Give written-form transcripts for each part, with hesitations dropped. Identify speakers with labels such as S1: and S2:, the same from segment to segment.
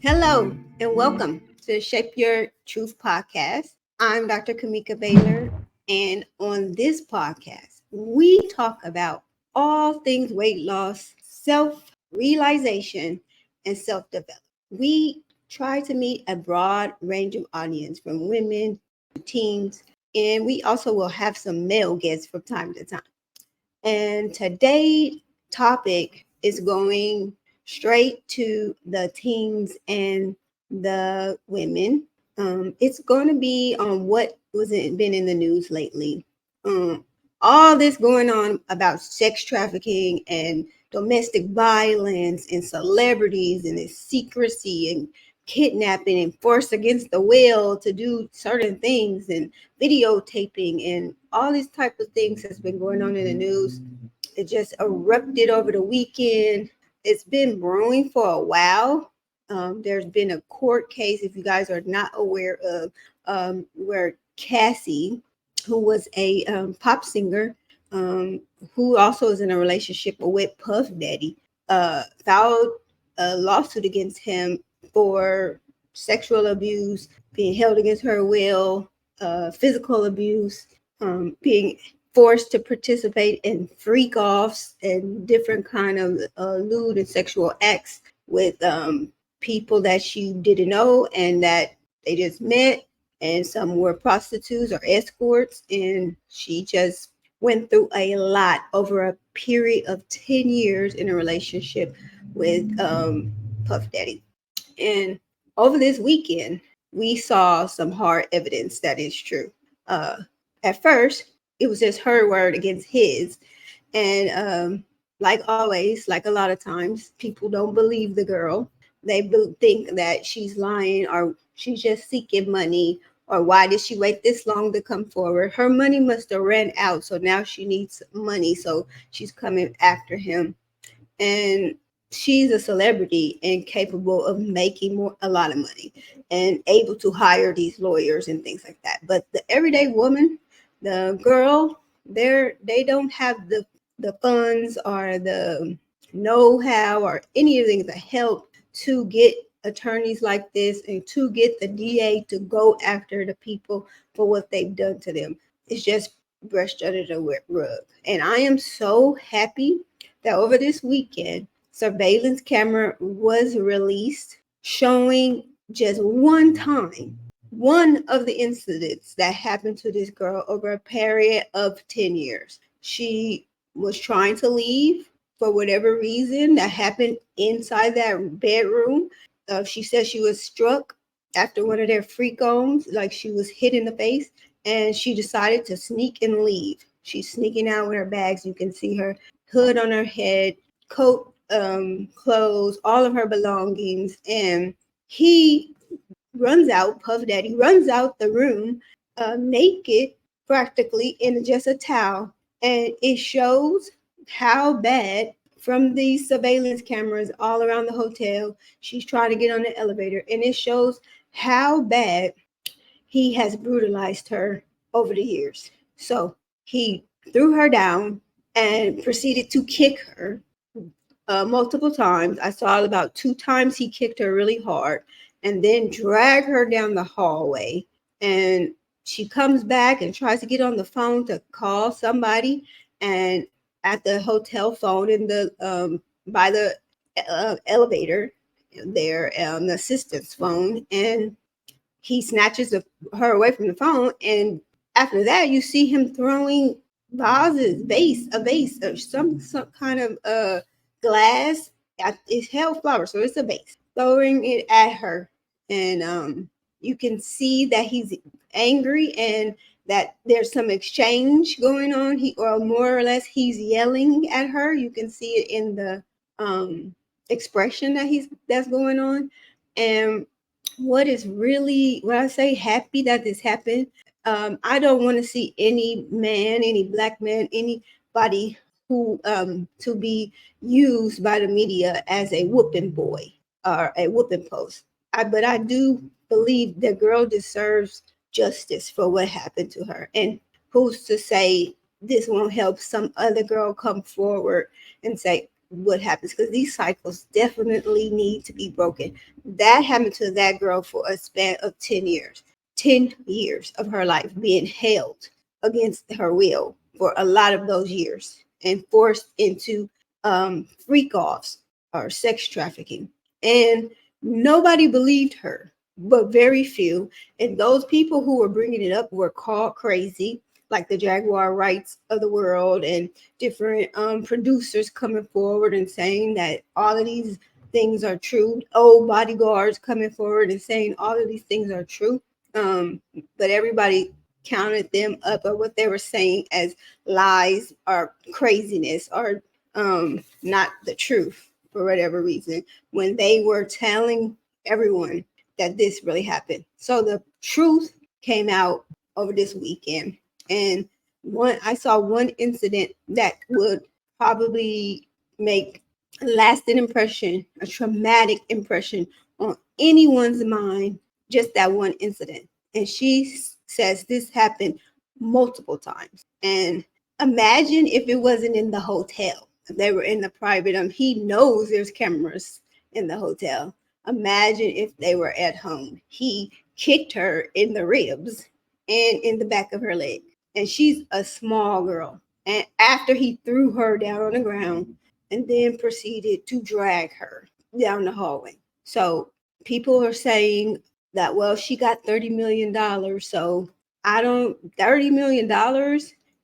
S1: Hello and welcome to Shape Your Truth podcast. I'm Dr. Kamika Baylor, and on this podcast, we talk about all things weight loss, self realization, and self development. We try to meet a broad range of audience from women to teens, and we also will have some male guests from time to time. And today's topic is going straight to the teens and the women. It's going to be on what wasn't been in the news lately. Um, all this going on about sex trafficking and domestic violence and celebrities and its secrecy and kidnapping and force against the will to do certain things and videotaping and all these type of things has been going on in the news. It just erupted over the weekend. It's been brewing for a while. There's been a court case, if you guys are not aware of, where Cassie, who was a pop singer, who also is in a relationship with Puff Daddy, filed a lawsuit against him for sexual abuse, being held against her will, physical abuse, being forced to participate in freak offs and different kind of lewd and sexual acts with people that she didn't know and that they just met, and some were prostitutes or escorts, and she just went through a lot over a period of 10 years in a relationship with Puff Daddy. And over this weekend, we saw some hard evidence that is true. Uh, at first, it was just her word against his. And like always, like a lot of times, people don't believe the girl. They think that she's lying or she's just seeking money, or why did she wait this long to come forward? Her money must have ran out, so now she needs money, so she's coming after him. And she's a celebrity and capable of making a lot of money and able to hire these lawyers and things like that. But the everyday woman, the girl, they don't have the funds or the know-how or anything to help to get attorneys like this and to get the DA to go after the people for what they've done to them. It's just brushed under the rug. And I am so happy that over this weekend, surveillance camera was released showing just one time one of the incidents that happened to this girl over a period of 10 years. She was trying to leave for whatever reason that happened inside that bedroom. She said she was struck after one of their freak-ons, like she was hit in the face, and she decided to sneak and leave. She's sneaking out with her bags. You can see her hood on her head, coat, clothes, all of her belongings. And he runs out, Puff Daddy runs out the room naked, practically in just a towel. And it shows how bad, from these surveillance cameras all around the hotel, she's trying to get on the elevator. And it shows how bad he has brutalized her over the years. So he threw her down and proceeded to kick her multiple times. I saw about 2 times he kicked her really hard and then dragged her down the hallway. And she comes back and tries to get on the phone to call somebody, and at the hotel phone in the by the elevator there, the assistant's phone, and he snatches her away from the phone. And after that, you see him throwing a vase or some kind of glass. It's held flower, so it's a vase, throwing it at her. And you can see that he's angry and that there's some exchange going on. Or more or less, he's yelling at her. You can see it in the expression that's going on. And what is really, when I say happy that this happened, I don't want to see any man, any black man, anybody who to be used by the media as a whooping boy or a whooping post. But I do believe the girl deserves justice for what happened to her. And who's to say this won't help some other girl come forward and say, what happens, because these cycles definitely need to be broken. That happened to that girl for a span of 10 years. 10 years of her life being held against her will for a lot of those years and forced into freak offs or sex trafficking. And nobody believed her, but very few. And those people who were bringing it up were called crazy, like the Jaguar Rights of the world and different producers coming forward and saying that all of these things are true. Old bodyguards coming forward and saying all of these things are true. But everybody counted them up, or what they were saying, as lies or craziness, or not the truth for whatever reason, when they were telling everyone that this really happened. So the truth came out over this weekend. And I saw one incident that would probably make a lasting impression, a traumatic impression on anyone's mind, just that one incident. And she says this happened multiple times. And imagine if it wasn't in the hotel. If they were in the private, he knows there's cameras in the hotel. Imagine if they were at home. He kicked her in the ribs and in the back of her leg. And she's a small girl. And after he threw her down on the ground and then proceeded to drag her down the hallway. So people are saying that, well, she got $30 million. So $30 million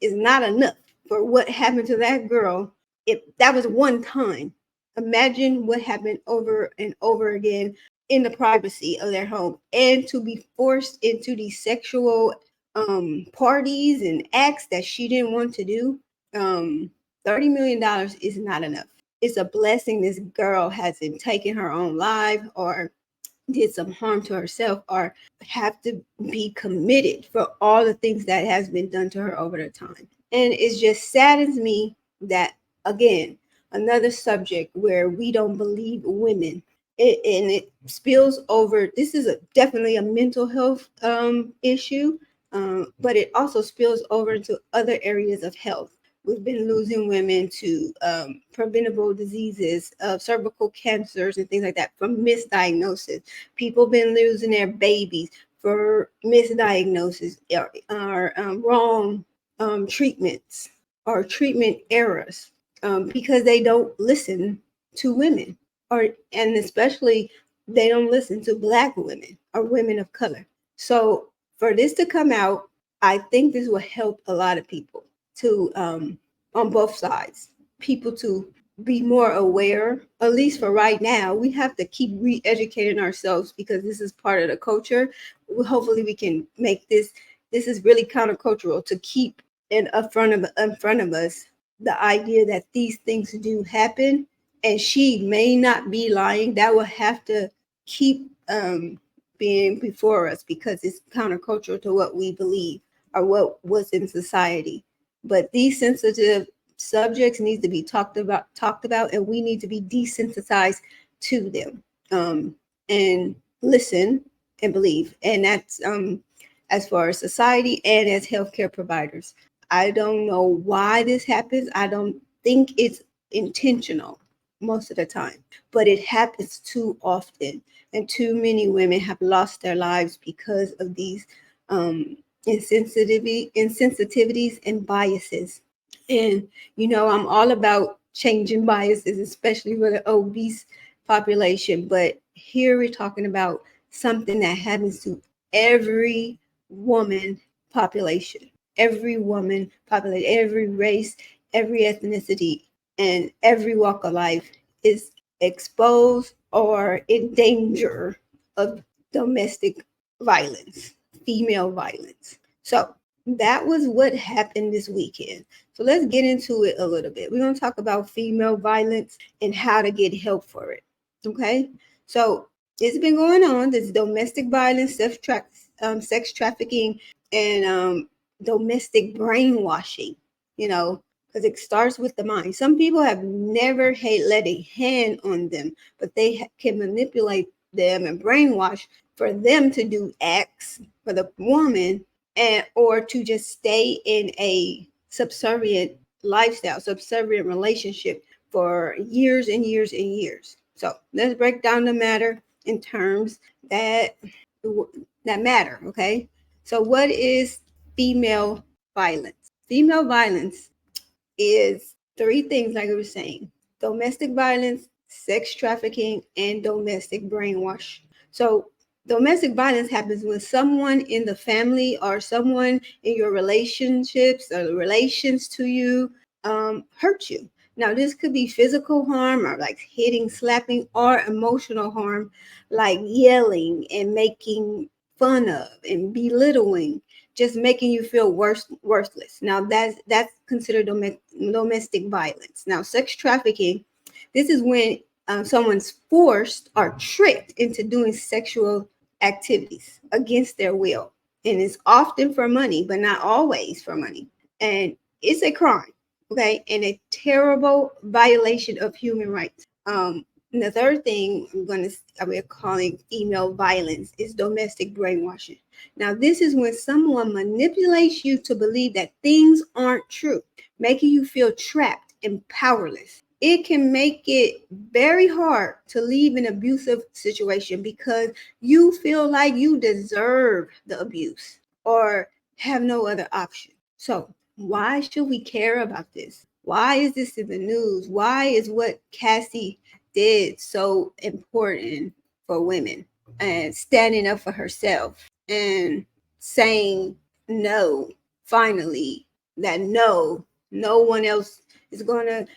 S1: is not enough for what happened to that girl. If that was one time, imagine what happened over and over again in the privacy of their home, and to be forced into these sexual parties and acts that she didn't want to do. $30 million is not enough. It's a blessing this girl hasn't taken her own life or did some harm to herself or have to be committed for all the things that has been done to her over the time. And it just saddens me that, again, another subject where we don't believe women, and it spills over. This is definitely a mental health issue, but it also spills over into other areas of health. We've been losing women to preventable diseases, cervical cancers and things like that from misdiagnosis. People been losing their babies for misdiagnosis or wrong treatments or treatment errors, because they don't listen to women, and especially they don't listen to Black women or women of color. So for this to come out, I think this will help a lot of people to on both sides, people to be more aware. At least for right now, we have to keep re-educating ourselves because this is part of the culture. Hopefully we can make this is really countercultural to keep in front of us the idea that these things do happen, and she may not be lying. That will have to keep being before us because it's countercultural to what we believe or what was in society. But these sensitive subjects need to be talked about, and we need to be desensitized to them, and listen and believe. And that's as far as society and as healthcare providers. I don't know why this happens. I don't think it's intentional most of the time, but it happens too often. And too many women have lost their lives because of these insensitivities and biases. And, I'm all about changing biases, especially for the obese population. But here we're talking about something that happens to every woman population, every race, every ethnicity, and every walk of life is exposed or in danger of domestic violence, female violence. So that was what happened this weekend. So let's get into it a little bit. We're going to talk about female violence and how to get help for it. Okay. So it's been going on. This domestic violence, sex trafficking, and domestic brainwashing, because it starts with the mind. Some people have never laid a hand on them, but they can manipulate them and brainwash for them to do acts for the woman, and or to just stay in a subservient lifestyle, subservient relationship for years and years and years. So let's break down the matter in terms that matter. Okay. So what is female violence? Female violence is three things, like I was saying: domestic violence, sex trafficking, and domestic brainwash. So, domestic violence happens when someone in the family or someone in your relationships or relations to you hurt you. Now, this could be physical harm or like hitting, slapping, or emotional harm, like yelling and making fun of and belittling, just making you feel worthless. Now that's considered domestic violence. Now sex trafficking, this is when someone's forced or tricked into doing sexual activities against their will, and it's often for money, but not always for money. And it's a crime, okay, and a terrible violation of human rights. And the third thing we're calling female violence is domestic brainwashing. Now, this is when someone manipulates you to believe that things aren't true, making you feel trapped and powerless. It can make it very hard to leave an abusive situation because you feel like you deserve the abuse or have no other option. So, why should we care about this? Why is this in the news? Why is what Cassie did so important for women and standing up for herself and saying no, finally, that no one else is going to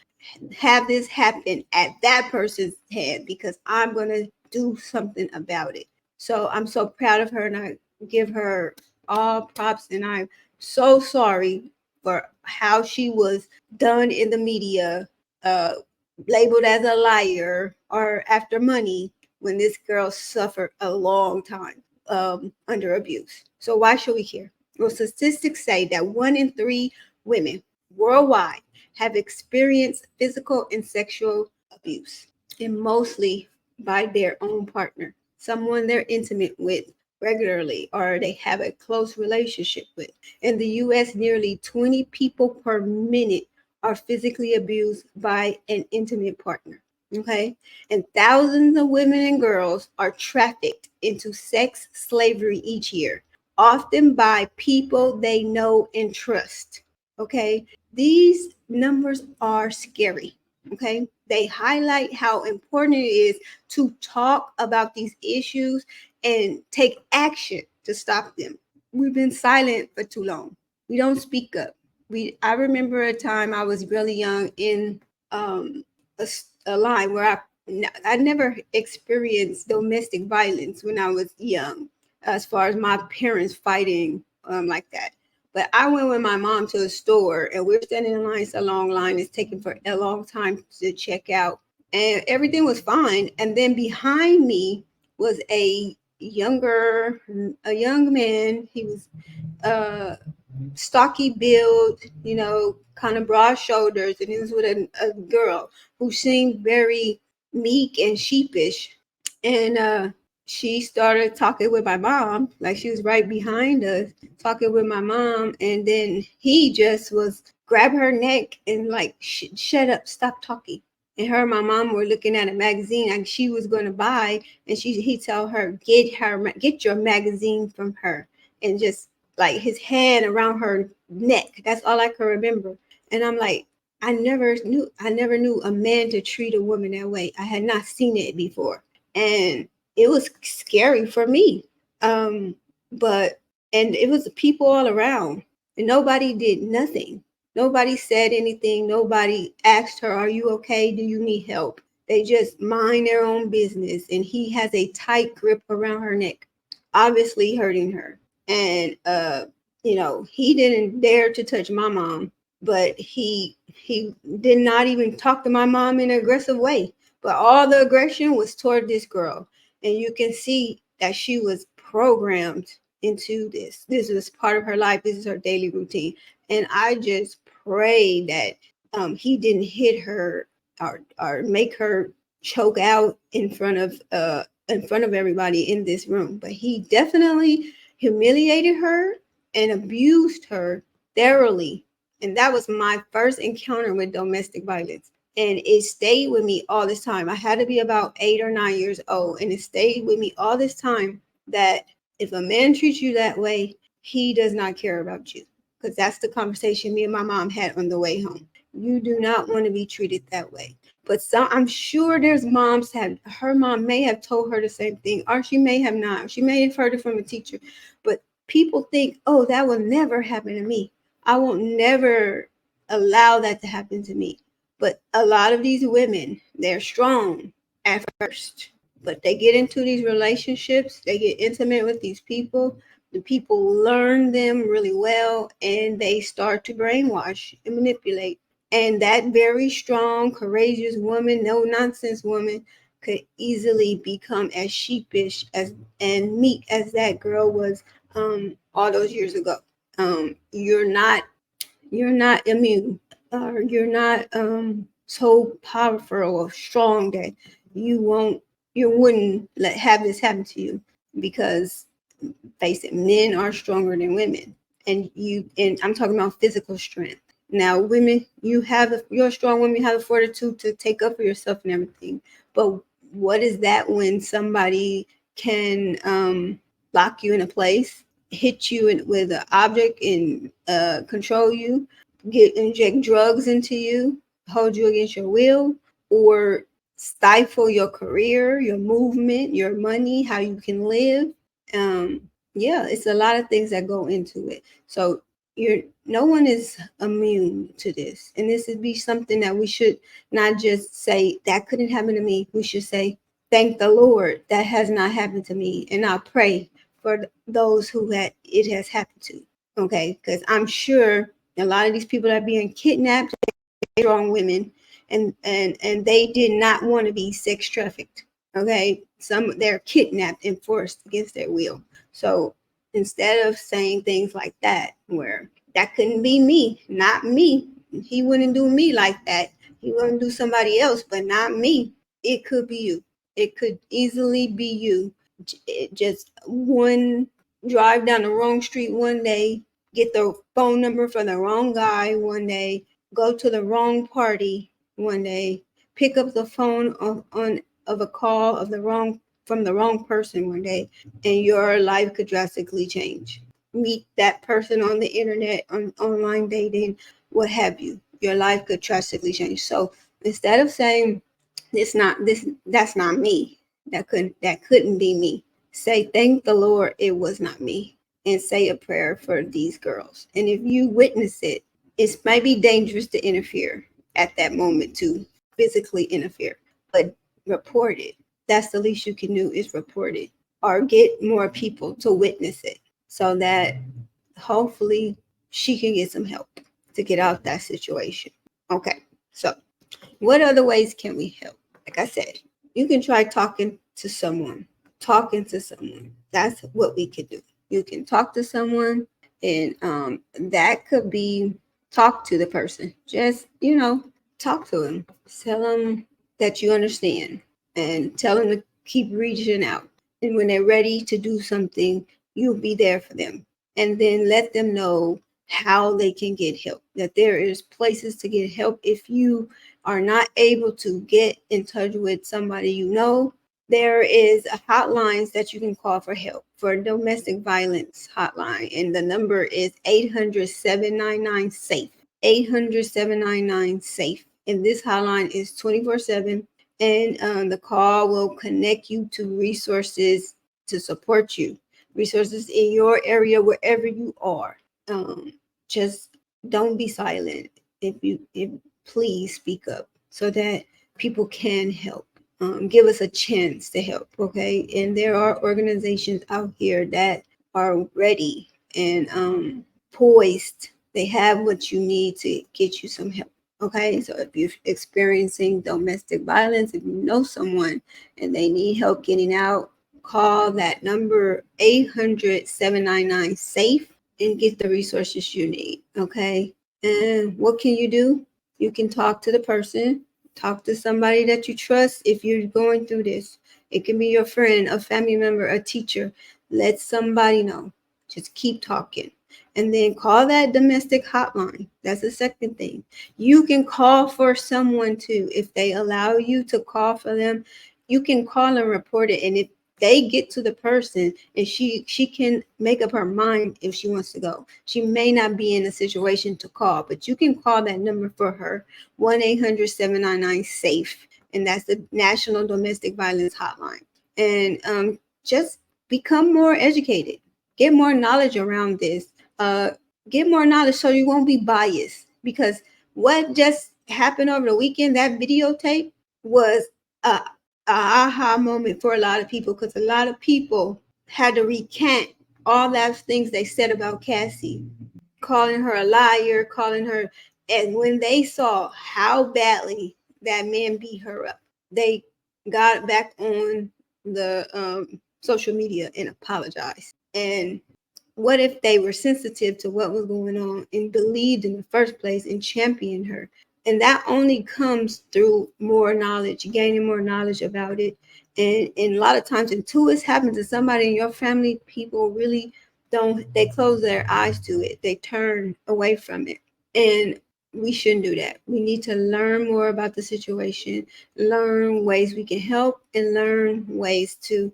S1: have this happen at that person's head because I'm going to do something about it. So I'm so proud of her, and I give her all props, and I'm so sorry for how she was done in the media, uh, labeled as a liar or after money, when this girl suffered a long time under abuse. So why should we care? Well, statistics say that 1 in 3 women worldwide have experienced physical and sexual abuse, and mostly by their own partner, someone they're intimate with regularly or they have a close relationship with. In the US, nearly 20 people per minute are physically abused by an intimate partner. Okay. And thousands of women and girls are trafficked into sex slavery each year, often by people they know and trust. Okay. These numbers are scary. Okay. They highlight how important it is to talk about these issues and take action to stop them. We've been silent for too long. We don't speak up. I remember a time I was really young in um, a line where I never experienced domestic violence when I was young, as far as my parents fighting like that. But I went with my mom to a store, and we're standing in line. It's a long line. It's taking for a long time to check out, and everything was fine. And then behind me was a young man. He was uh stocky build, kind of broad shoulders, and he was with a girl who seemed very meek and sheepish. And she started talking with my mom, like she was right behind us, talking with my mom. And then he just was grab her neck and like, shut up, stop talking. And her and my mom were looking at a magazine like she was going to buy, and he tell her, get your magazine from her, and just like his hand around her neck. That's all I can remember. And I'm like, I never knew a man to treat a woman that way. I had not seen it before. And it was scary for me. But and it was people all around. And nobody did nothing. Nobody said anything. Nobody asked her, are you okay? Do you need help? They just mind their own business. And he has a tight grip around her neck, obviously hurting her. And he didn't dare to touch my mom, but he did not even talk to my mom in an aggressive way. But all the aggression was toward this girl, and you can see that she was programmed into this. This was part of her life. This is her daily routine. And I just pray that he didn't hit her or make her choke out in front of everybody in this room. But he definitely humiliated her and abused her thoroughly. And that was my first encounter with domestic violence. And it stayed with me all this time. I had to be about 8 or 9 years old, and it stayed with me all this time that if a man treats you that way, he does not care about you. Because that's the conversation me and my mom had on the way home. You do not want to be treated that way. But I'm sure there's moms her mom may have told her the same thing, or she may have not. She may have heard it from a teacher. But people think, oh, that will never happen to me. I will never allow that to happen to me. But a lot of these women, they're strong at first, but they get into these relationships, they get intimate with these people. The people learn them really well, and they start to brainwash and manipulate. And that very strong, courageous woman, no nonsense woman, could easily become as sheepish as and meek as that girl was all those years ago. You're not immune, or you're not so powerful or strong that you wouldn't have this happen to you, because face it, men are stronger than women. And I'm talking about physical strength. Now, women, you're a strong woman, you have the fortitude to take up for yourself and everything. But what is that when somebody can lock you in a place, hit you with an object, and control you, inject drugs into you, hold you against your will, or stifle your career, your movement, your money, how you can live? Yeah, it's a lot of things that go into it. So no one is immune to this, and this would be something that we should not just say that couldn't happen to me. We should say, thank the Lord that has not happened to me, and I pray for those who it has happened to. Okay, because I'm sure a lot of these people that are being kidnapped, strong women, and they did not want to be sex trafficked. Okay, they're kidnapped and forced against their will. So instead of saying things like that, where that couldn't be me, not me, he wouldn't do me like that, he wouldn't do somebody else, but not me. It could be you. It could easily be you. Just one drive down the wrong street one day, get the phone number for the wrong guy one day, go to the wrong party one day, pick up the phone of a call from the wrong person one day, and your life could drastically change. Meet that person on the internet, on online dating, what have you. Your life could drastically change. So instead of saying that's not me, that couldn't be me, say thank the Lord it was not me, and say a prayer for these girls. And if you witness it, it might be dangerous to interfere at that moment, to physically interfere, but report it. That's the least you can do, is report it, or get more people to witness it, so that hopefully she can get some help to get out that situation. Okay, so what other ways can we help? Like I said, you can try talking to someone. Talking to someone. That's what we can do. You can talk to someone, and that could be talk to the person. Just, talk to them. Tell them that you understand, and tell them to keep reaching out. And when they're ready to do something, you'll be there for them. And then let them know how they can get help, that there is places to get help. If you are not able to get in touch with somebody, there is a hotlines that you can call for help, for domestic violence hotline, and the number is 800-799-SAFE. 800-799-SAFE. And this hotline is 24/7, and the call will connect you to resources to support you, resources in your area, wherever you are. Just don't be silent. If please speak up, so that people can help. Give us a chance to help, okay? And there are organizations out here that are ready and poised. They have what you need to get you some help, okay? So if you're experiencing domestic violence, if you know someone and they need help getting out, call that number 800-799-SAFE and get the resources you need, okay? And what can you do? You can talk to the person, talk to somebody that you trust if you're going through this. It can be your friend, a family member, a teacher. Let somebody know. Just keep talking. And then call that domestic hotline. That's the second thing. You can call for someone too. If they allow you to call for them, you can call and report it. And if they get to the person and she can make up her mind if she wants to go. She may not be in a situation to call, but you can call that number for her, 1-800-799-SAFE. And that's the National Domestic Violence Hotline. And just become more educated, get more knowledge around this, uh, get more knowledge so you won't be biased. Because what just happened over the weekend, that videotape was a aha moment for a lot of people, because a lot of people had to recant all that things they said about Cassie, calling her a liar, calling her. And when they saw how badly that man beat her up, they got back on the social media and apologized. And what if they were sensitive to what was going on and believed in the first place and championed her? And that only comes through more knowledge, gaining more knowledge about it. And a lot of times until it's happened to somebody in your family, people really don't, they close their eyes to it. They turn away from it. And we shouldn't do that. We need to learn more about the situation, learn ways we can help, and learn ways to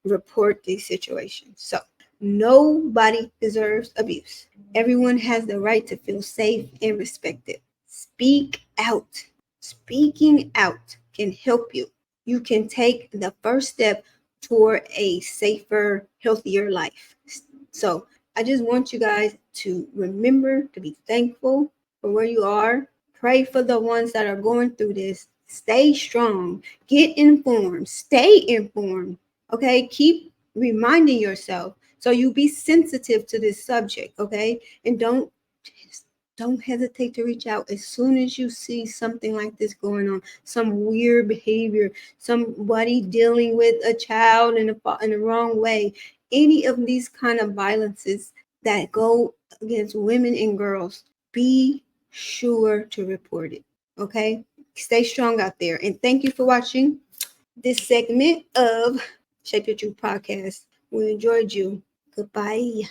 S1: report these situations. So nobody deserves abuse. Everyone has the right to feel safe and respected. Speak out. Speaking out can help you. You can take the first step toward a safer, healthier life. So I just want you guys to remember to be thankful for where you are. Pray for the ones that are going through this. Stay strong. Get informed. Stay informed. Okay? Keep reminding yourself so you be sensitive to this subject. Okay? And don't hesitate to reach out as soon as you see something like this going on, some weird behavior, somebody dealing with a child in the wrong way. Any of these kind of violences that go against women and girls, be sure to report it. Okay? Stay strong out there. And thank you for watching this segment of Shape Your Truth podcast. We enjoyed you. Goodbye.